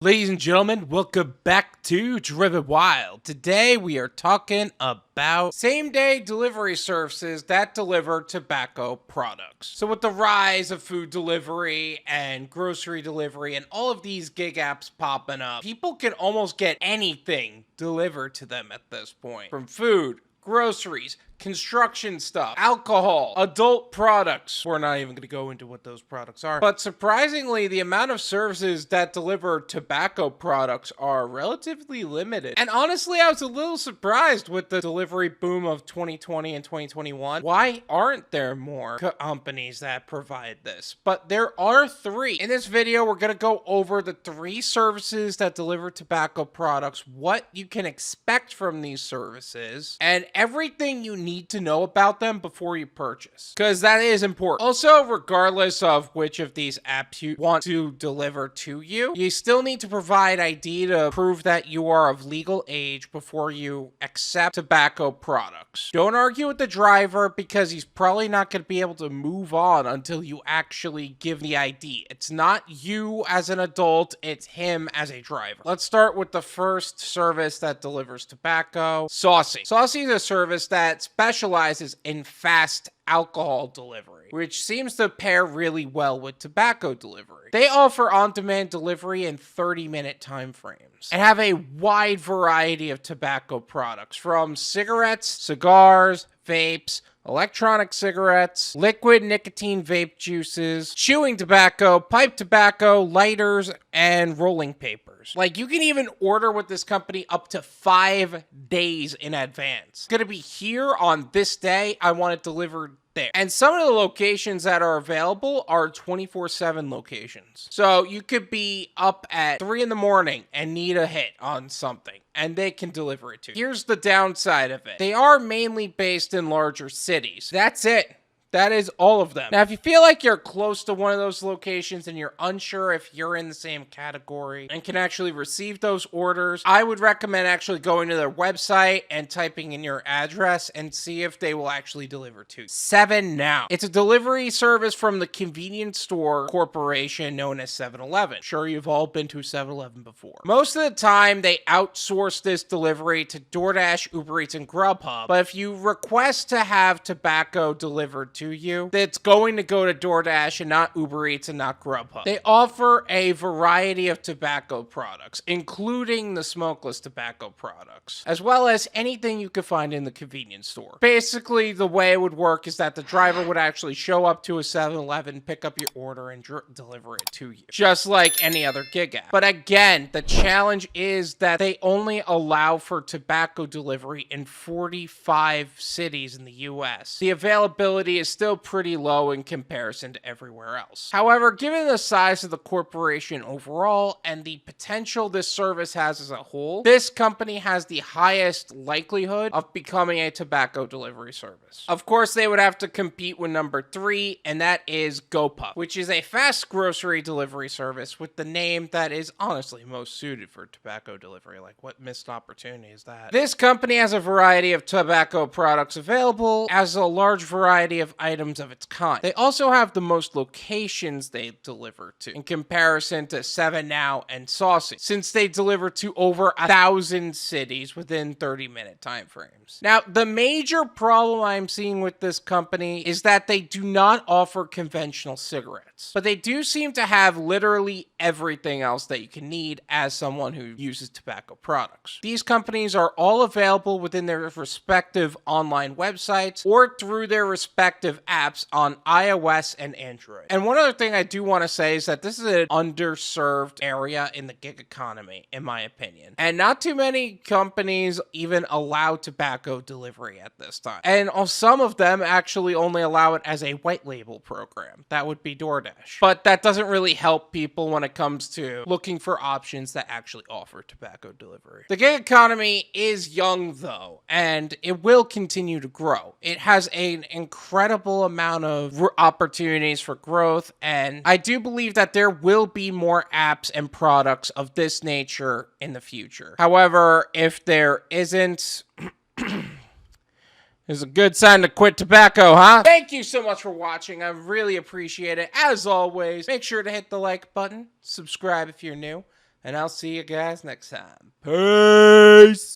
Ladies and gentlemen, welcome back to Driven Wild. Today we are talking about same-day delivery services that deliver tobacco products. So with the rise of food delivery and grocery delivery and all of these gig apps popping up, people can almost get anything delivered to them at this point. From food, groceries, construction stuff, alcohol, adult products. We're not even going to go into what those products are. But surprisingly, the amount of services that deliver tobacco products are relatively limited. And honestly, I was a little surprised with the delivery boom of 2020 and 2021. Why aren't there more companies that provide this? But there are three. In this video, we're going to go over the three services that deliver tobacco products, what you can expect from these services, and everything you need to know about them before you purchase, because that is important. Also, regardless of which of these apps you want to deliver to you, you still need to provide ID to prove that you are of legal age before you accept tobacco products. Don't argue with the driver because he's probably not going to be able to move on until you actually give the ID. It's not you as an adult, it's him as a driver. Let's start with the first service that delivers tobacco, Saucey. Saucey is a service that specializes in fast alcohol delivery, which seems to pair really well with tobacco delivery. They offer on-demand delivery in 30-minute time frames and have a wide variety of tobacco products, from cigarettes, cigars, vapes, electronic cigarettes, liquid nicotine vape juices, chewing tobacco, pipe tobacco, lighters, and rolling papers. Like, you can even order with this company up to 5 days in advance. It's gonna be here on this day. I want it delivered there. And some of the locations that are available are 24/7 locations. So you could be up at 3 in the morning and need a hit on something, and they can deliver it to you. Here's the downside of it. They are mainly based in larger cities. That's it. That is all of them. Now, if you feel like you're close to one of those locations and you're unsure if you're in the same category and can actually receive those orders, I would recommend actually going to their website and typing in your address and see if they will actually deliver to you. 7NOW. It's a delivery service from the convenience store corporation known as 7-Eleven. Sure, you've all been to 7-Eleven before. Most of the time, they outsource this delivery to DoorDash, Uber Eats, and Grubhub. But if you request to have tobacco delivered to you, it's going to go to DoorDash and not Uber Eats and not Grubhub. They offer a variety of tobacco products, including the smokeless tobacco products, as well as anything you could find in the convenience store. Basically, the way it would work is that the driver would actually show up to a 7-Eleven, pick up your order, and deliver it to you, just like any other gig app. But again, the challenge is that they only allow for tobacco delivery in 45 cities in the US. The availability is still pretty low in comparison to everywhere else. However, given the size of the corporation overall and the potential this service has as a whole, this company has the highest likelihood of becoming a tobacco delivery service. Of course, they would have to compete with number 3, and that is Gopuff, which is a fast grocery delivery service with the name that is honestly most suited for tobacco delivery. Like, what missed opportunity is that? This company has a variety of tobacco products available, as a large variety of items of its kind. They also have the most locations they deliver to in comparison to 7NOW and Saucey, since they deliver to over 1,000 cities within 30-minute time frames. Now, the major problem I'm seeing with this company is that they do not offer conventional cigarettes, but they do seem to have literally everything else that you can need as someone who uses tobacco products. These companies are all available within their respective online websites or through their respective apps on iOS and Android. And one other thing I do want to say is that this is an underserved area in the gig economy, in my opinion. And not too many companies even allow tobacco delivery at this time. And some of them actually only allow it as a white label program. That would be DoorDash. But that doesn't really help people when it comes to looking for options that actually offer tobacco delivery. The gig economy is young, though, and it will continue to grow. It has an incredible amount of opportunities for growth, and I do believe that there will be more apps and products of this nature in the future. However, if there isn't, it's a good sign to quit tobacco, huh? Thank you so much for watching. I really appreciate it. As always, make sure to hit the like button, subscribe if you're new. and I'll see you guys next time. Peace!